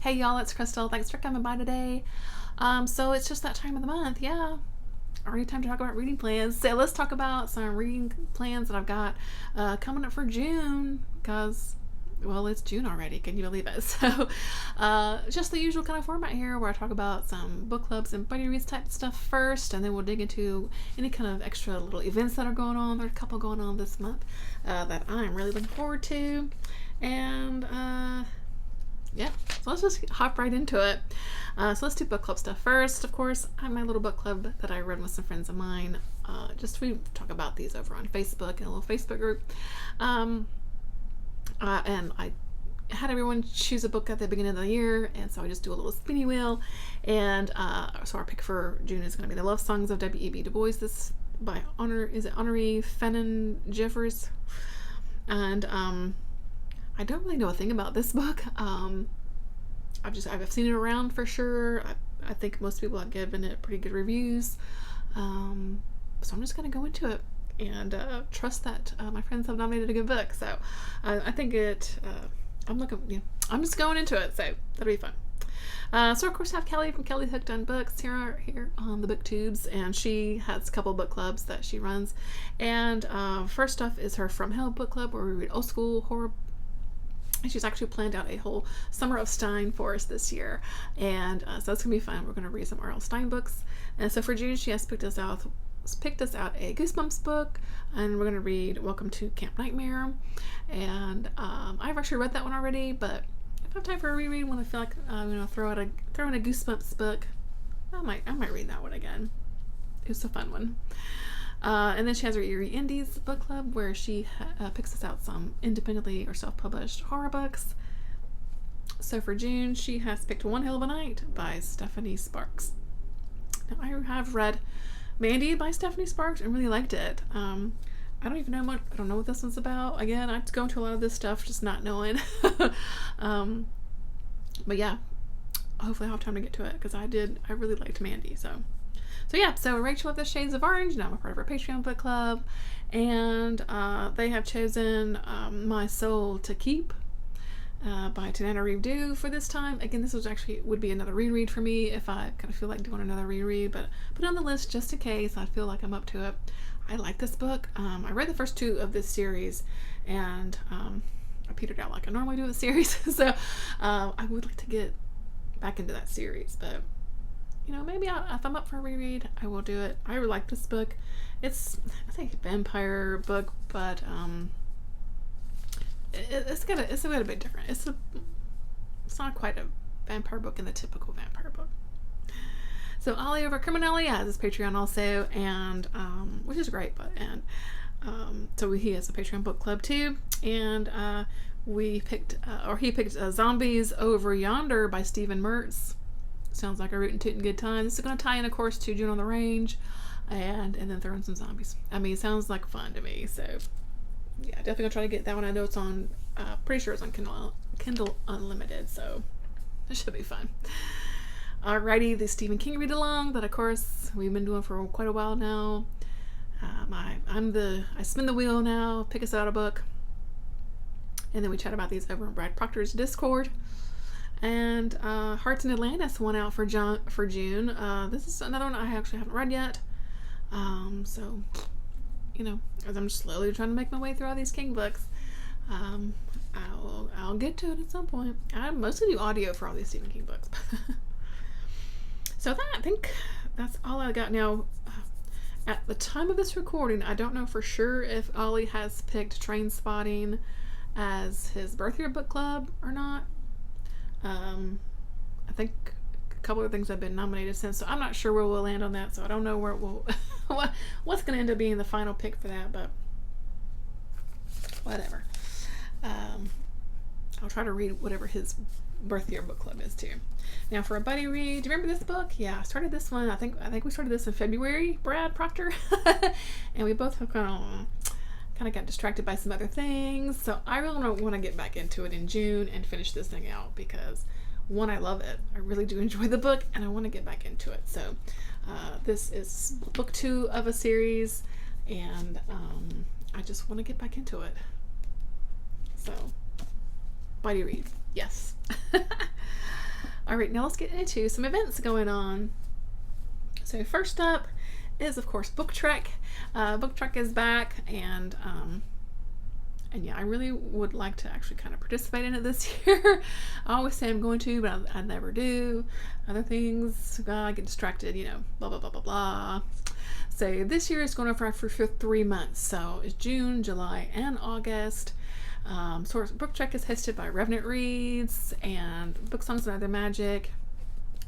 Hey y'all, it's Crystal. Thanks for coming by today. So it's just that time of the month, yeah. Already time to talk about reading plans. So let's talk about some reading plans that I've got coming up for June, because, well, it's June already. Can you believe it? So just the usual kind of format here where I talk about some book clubs and buddy reads type stuff first, and then we'll dig into any kind of extra little events that are going on. There are a couple going on this month that I'm really looking forward to. And yeah, so let's just hop right into it. So let's do book club stuff first. Of course, I have my little book club that I run with some friends of mine. We talk about these over on Facebook in a little Facebook group. And I had everyone choose a book at the beginning of the year, and so I just do a little spinny wheel. And so our pick for June is going to be The Love Songs of W.E.B. Du Bois. This by Honoré Fannin Jeffers. And I don't really know a thing about this book. I've seen it around for sure. I think most people have given it pretty good reviews. So I'm just going to go into it and trust that my friends have nominated a good book. So I think I'm just going into it. So that'll be fun. So of course I have Kelly from Kelly Hooked on Books here on the BookTubes, and she has a couple book clubs that she runs. And first off is her From Hell book club, where we read old school horror. And she's actually planned out a whole Summer of Stein for us this year. And so that's going to be fun. We're going to read some R.L. Stein books. And so for June, she has picked us out a Goosebumps book. And we're going to read Welcome to Camp Nightmare. And I've actually read that one already. But if I have time for a reread, when I feel like I'm going to throw in a Goosebumps book, I might read that one again. It's a fun one. And then she has her Eerie Indies book club, where she picks us out some independently or self-published horror books. So for June, she has picked One Hell of a Night by Stephanie Sparks. Now, I have read Mandy by Stephanie Sparks and really liked it. I don't even know much. I don't know what this one's about. Again, I go into a lot of this stuff just not knowing. But yeah, hopefully I'll have time to get to it, because I really liked Mandy. So Rachel of the Shades of Orange, now I'm a part of our Patreon book club, and they have chosen My Soul to Keep by Tanana Reeve for this time. Again, this would be another reread for me if I kind of feel like doing another reread, but put it on the list just in case I feel like I'm up to it. I like this book. I read the first two of this series, and I petered out like I normally do with series, so I would like to get back into that series, but maybe if I'm up for a reread, I will do it. I really like this book. It's, I think, a vampire book, but it's a bit different. It's not quite a vampire book in the typical vampire book. So Ollie over Criminelli has his Patreon also, and which is great. So he has a Patreon book club too, and he picked Zombies Over Yonder by Stephen Mertz. Sounds like a rootin' tootin' good time. This is going to tie in, of course, to June on the Range, and then throw in some zombies. I mean, it sounds like fun to me. So yeah, definitely gonna try to get that one. I know it's on. Pretty sure it's on Kindle Unlimited, so it should be fun. Alrighty, the Stephen King read along that, of course, we've been doing for quite a while now. I spin the wheel now, pick us out a book, and then we chat about these over in Brad Proctor's Discord. And Hearts in Atlantis went out for June. This is another one I actually haven't read yet. So, as I'm slowly trying to make my way through all these King books, I'll get to it at some point. I mostly do audio for all these Stephen King books. So I think that's all I got now. At the time of this recording, I don't know for sure if Ollie has picked Train Spotting as his birth year book club or not. I think a couple of things have been nominated since, so I'm not sure where we'll land on that, so I don't know where what's going to end up being the final pick for that, but whatever. I'll try to read whatever his birth year book club is too. Now for a buddy read, do you remember this book? Yeah, I started this one. I think we started this in February, Brad Proctor, and we both have kind of got distracted by some other things, so I really want to get back into it in June and finish this thing out, because one, I love it. I really do enjoy the book, and I want to get back into it. So this is book 2 of a series, and I just want to get back into it. So, buddy read, yes. All right, now let's get into some events going on. So first up is, of course, Book Trek. Book Trek is back, and yeah, I really would like to actually kind of participate in it this year. I always say I'm going to, but I never do. Other things, I get distracted, blah, blah, blah, blah, blah. So this year is going on for 3 months. So it's June, July, and August. Book Trek is hosted by Revenant Reads and Book Songs and Other Magic.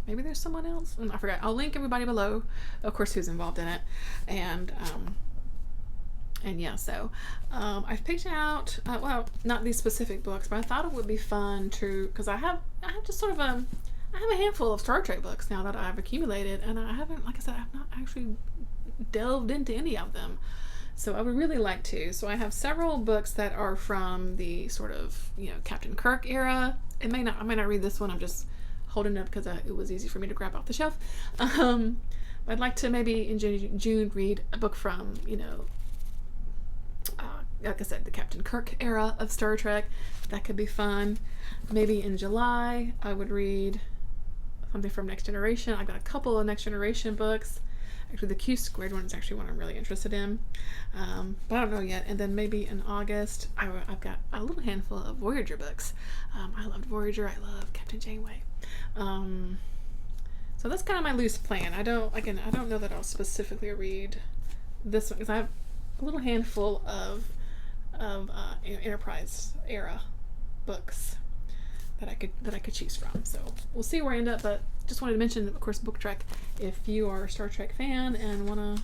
Maybe there's someone else. I forgot. I'll link everybody below, of course, who's involved in it. And yeah, so I've picked out, well, not these specific books, but I thought it would be fun to, because I have just sort of I have a handful of Star Trek books now that I've accumulated, and I haven't, like I said, I've not actually delved into any of them. So I would really like to. So I have several books that are from the sort of, Captain Kirk era. I may not read this one. I'm just holding it up because it was easy for me to grab off the shelf. I'd like to maybe in June read a book from, like I said, the Captain Kirk era of Star Trek. That could be fun. Maybe in July I would read something from Next Generation. I've got a couple of Next Generation books. Actually, the Q Squared one is actually one I'm really interested in, but I don't know yet. And then maybe in August, I've got a little handful of Voyager books. I loved Voyager. I love Captain Janeway. So that's kind of my loose plan. I don't know that I'll specifically read this one because I have a little handful of Enterprise era books that I could choose from. So we'll see where I end up, but just wanted to mention, of course, Book Trek. If you are a Star Trek fan and want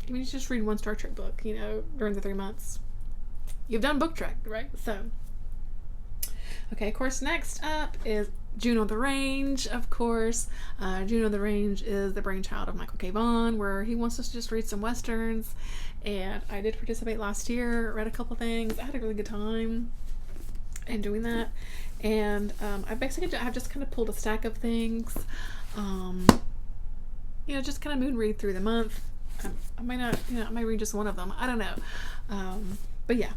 to just read one Star Trek book, during the 3 months, you've done Book Trek, right? So, okay, of course, next up is Juno the Range, of course. Juno the Range is the brainchild of Michael K. Vaughan, where he wants us to just read some Westerns, and I did participate last year, read a couple things. I had a really good time in doing that. And I've just kind of pulled a stack of things, just kind of moon read through the month. I might not, I might read just one of them. I don't know. But yeah.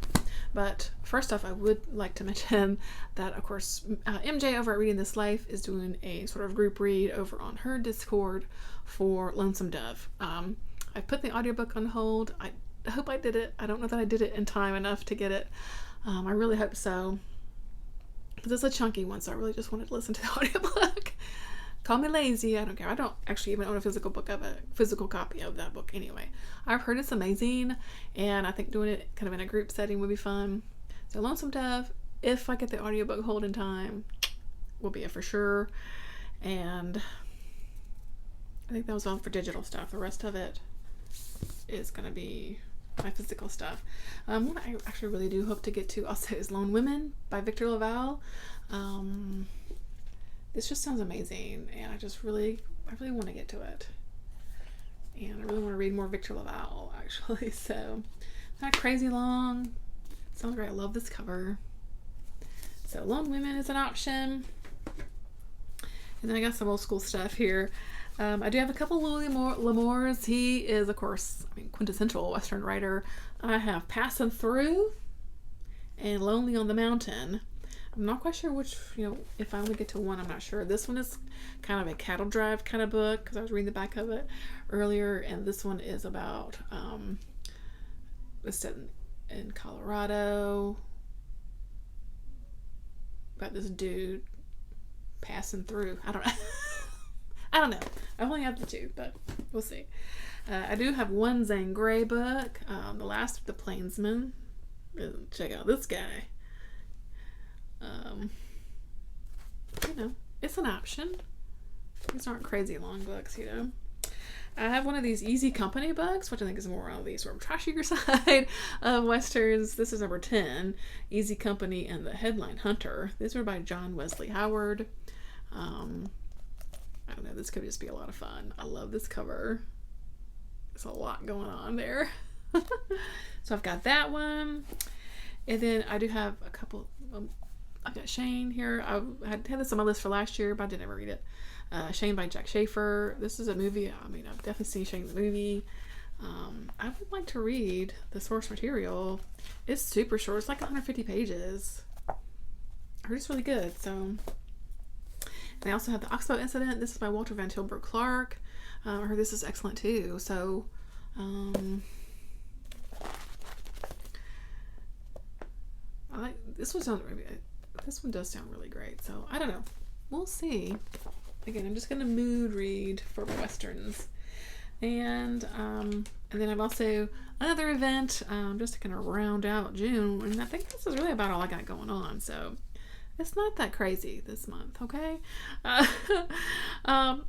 But first off, I would like to mention that, of course, MJ over at Reading This Life is doing a sort of group read over on her Discord for Lonesome Dove. I put the audiobook on hold. I hope I did it. I don't know that I did it in time enough to get it. I really hope so. Because it's a chunky one, so I really just wanted to listen to the audiobook. Call me lazy, I don't care. I don't actually even own a physical copy of that book anyway. I've heard it's amazing, and I think doing it kind of in a group setting would be fun. So Lonesome Dove, if I get the audiobook hold in time, will be a for sure. And I think that was all for digital stuff. The rest of it is going to be my physical stuff. What I actually really do hope to get to also is Lone Women by Victor LaValle. This just sounds amazing, and I really want to get to it. And I really want to read more Victor LaValle, actually. So, not crazy long. Sounds great. I love this cover. So, Lone Women is an option. And then I got some old school stuff here. I do have a couple Louis L'Amours. He is, of course, quintessential Western writer. I have Passing Through and Lonely on the Mountain. I'm not quite sure which, if I only get to one, I'm not sure. This one is kind of a cattle drive kind of book, because I was reading the back of it earlier, and this one is about, it's set in Colorado, about this dude passing through. I don't know. I don't know. I've only had the two, but we'll see. I do have one Zane Grey book, The Last of the Plainsmen. Check out this guy. It's an option. These aren't crazy long books, I have one of these Easy Company books, which I think is more on the sort of trashier side of Westerns. This is number 10, Easy Company and the Headline Hunter. These are by John Wesley Howard. I don't know, this could just be a lot of fun. I love this cover. There's a lot going on there. So I've got that one. And then I do have a couple, I've got Shane here. I had this on my list for last year, but I didn't ever read it. Shane by Jack Schaefer. This is a movie. I've definitely seen Shane the movie. I would like to read the source material. It's super short. It's like 150 pages. I heard it's really good. So, They also have the Oxbow Incident. This is by Walter Van Tilburg Clark. I heard this is excellent too. So, I like this one. This one does sound really great. So I don't know. We'll see. Again, I'm just gonna mood read for Westerns, and then I've also another event just to kind of round out June, and I think this is really about all I got going on. So. It's not that crazy this month, okay?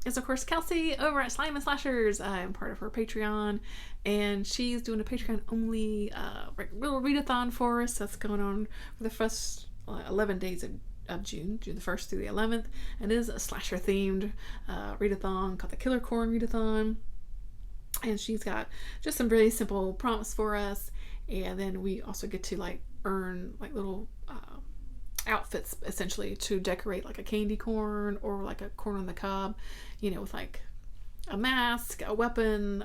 It's of course Kelsey over at Slime and Slashers. I'm part of her Patreon, and she's doing a Patreon only little readathon for us. That's going on for the first 11 days of June the 1st through the 11th, and it is a slasher themed readathon called the Killer Corn Readathon. And she's got just some really simple prompts for us, and then we also get to like earn like little outfits essentially to decorate like a candy corn or like a corn on the cob, you know, with like a mask, a weapon,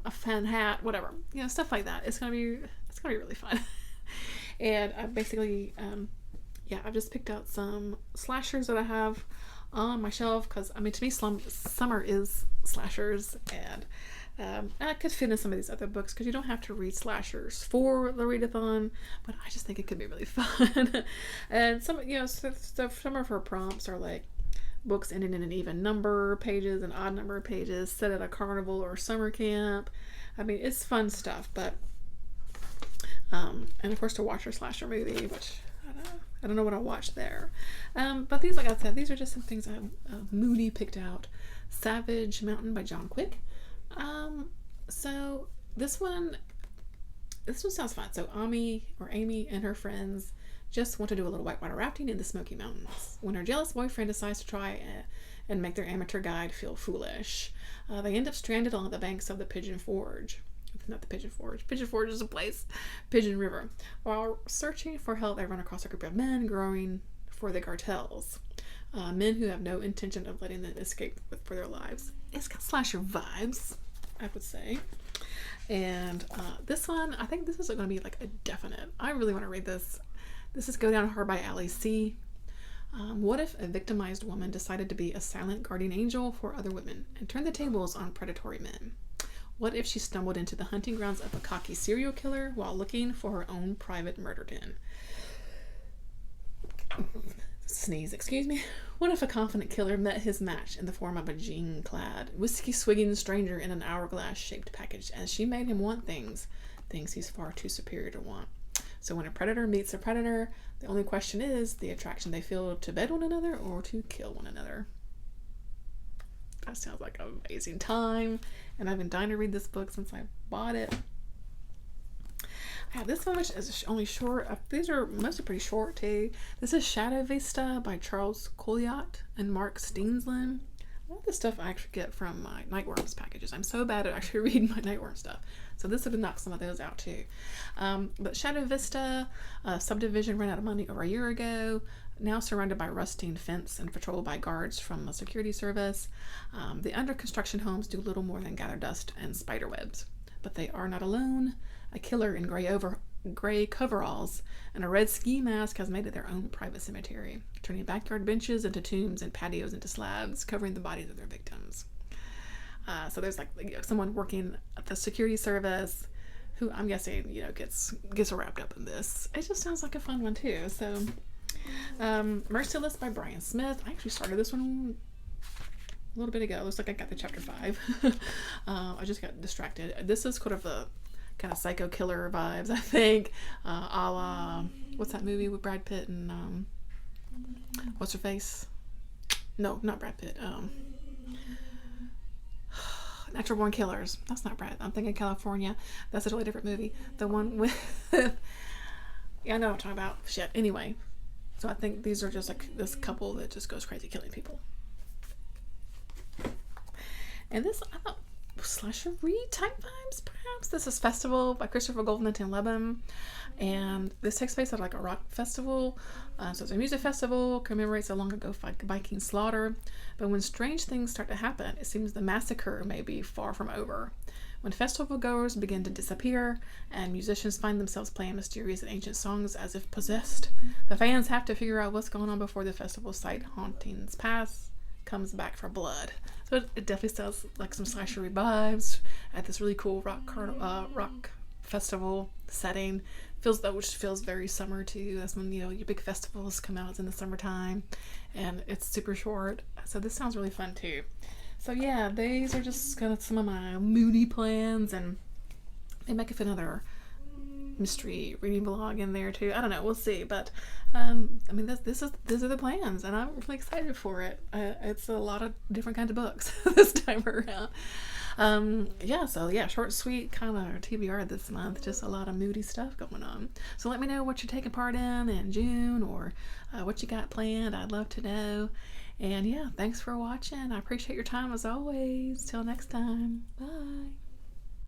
a fun hat, whatever, you know, stuff like that. It's gonna be really fun. And I basically I've just picked out some slashers that I have on my shelf, because I mean, to me summer is slashers, and I could fit in some of these other books because you don't have to read slashers for the readathon, but I just think it could be really fun. And some, you know, so some of her prompts are like books ending in an even number of pages and odd number of pages, set at a carnival or summer camp. I mean, it's fun stuff, but and of course to watch her slasher movie, which I don't know what I'll watch there. But these, like I said, these are just some things I've moody picked out. Savage Mountain by John Quick. So this one sounds fun. So Amy and her friends just want to do a little whitewater rafting in the Smoky Mountains when her jealous boyfriend decides to try and make their amateur guide feel foolish. They end up stranded on the banks of the Pigeon Forge. Not the Pigeon Forge. Pigeon Forge is a place. Pigeon River. While searching for help, they run across a group of men growing for the cartels. Men who have no intention of letting them escape for their lives. It's got slasher vibes, I would say. And this one, I think this is going to be like a definite. I really want to read this. This is Go Down Hard by Allie C. What if a victimized woman decided to be a silent guardian angel for other women and turn the tables on predatory men? What if she stumbled into the hunting grounds of a cocky serial killer while looking for her own private murder den? Sneeze, excuse me. What if a confident killer met his match in the form of a jean-clad, whiskey-swigging stranger in an hourglass-shaped package, as she made him want things he's far too superior to want? So when a predator meets a predator, the only question is the attraction they feel to bed one another or to kill one another. That sounds like an amazing time, and I've been dying to read this book since I bought it. I have this one, which is only short. These are mostly pretty short too. This is Shadow Vista by Charles Colliot and Mark Steensland. A lot of the stuff I actually get from my Nightworms packages. I'm so bad at actually reading my Nightworm stuff, so this would knock some of those out too. But Shadow Vista, subdivision ran out of money over a year ago. Now surrounded by rusting fence and patrolled by guards from the security service, the under construction homes do little more than gather dust and spider webs. But they are not alone. A killer in gray coveralls and a red ski mask has made it their own private cemetery, turning backyard benches into tombs and patios into slabs, covering the bodies of their victims. So there's like someone working at the security service who I'm guessing gets wrapped up in this. It just sounds like a fun one too. So Merciless by Brian Smith. I actually started this one a little bit ago. Looks like I got to chapter 5. I just got distracted. This is kind of the kind of psycho killer vibes, I think, a la what's that movie with Brad Pitt and what's her face? No, not Brad Pitt. Natural Born Killers. That's not Brad. I'm thinking California. That's a totally different movie. The one with yeah, I know what I'm talking about. Shit. Anyway, so I think these are just like this couple that just goes crazy killing people. And this, I thought, slasher read type vibes, perhaps. This is Festival by Christopher Golden and Tim Lebon, and this takes place at like a rock festival. So it's a music festival, commemorates a long ago Viking slaughter. But when strange things start to happen, it seems the massacre may be far from over. When festival goers begin to disappear and musicians find themselves playing mysterious and ancient songs as if possessed, the fans have to figure out what's going on before the festival site hauntings pass comes back for blood. So it definitely sounds like some slasher vibes at this really cool rock festival setting. Which feels very summer too. That's when, you know, your big festivals come out in the summertime, and it's super short. So this sounds really fun too. So yeah, these are just kind of some of my moody plans, and they make it another mystery reading vlog in there too. I don't know, we'll see. But I mean, these are the plans, and I'm really excited for it. It's a lot of different kinds of books this time around. Yeah, so yeah, short, sweet kind of TBR this month. Just a lot of moody stuff going on. So let me know what you're taking part in June, or what you got planned. I'd love to know. And yeah, thanks for watching. I appreciate your time as always. Till next time. Bye.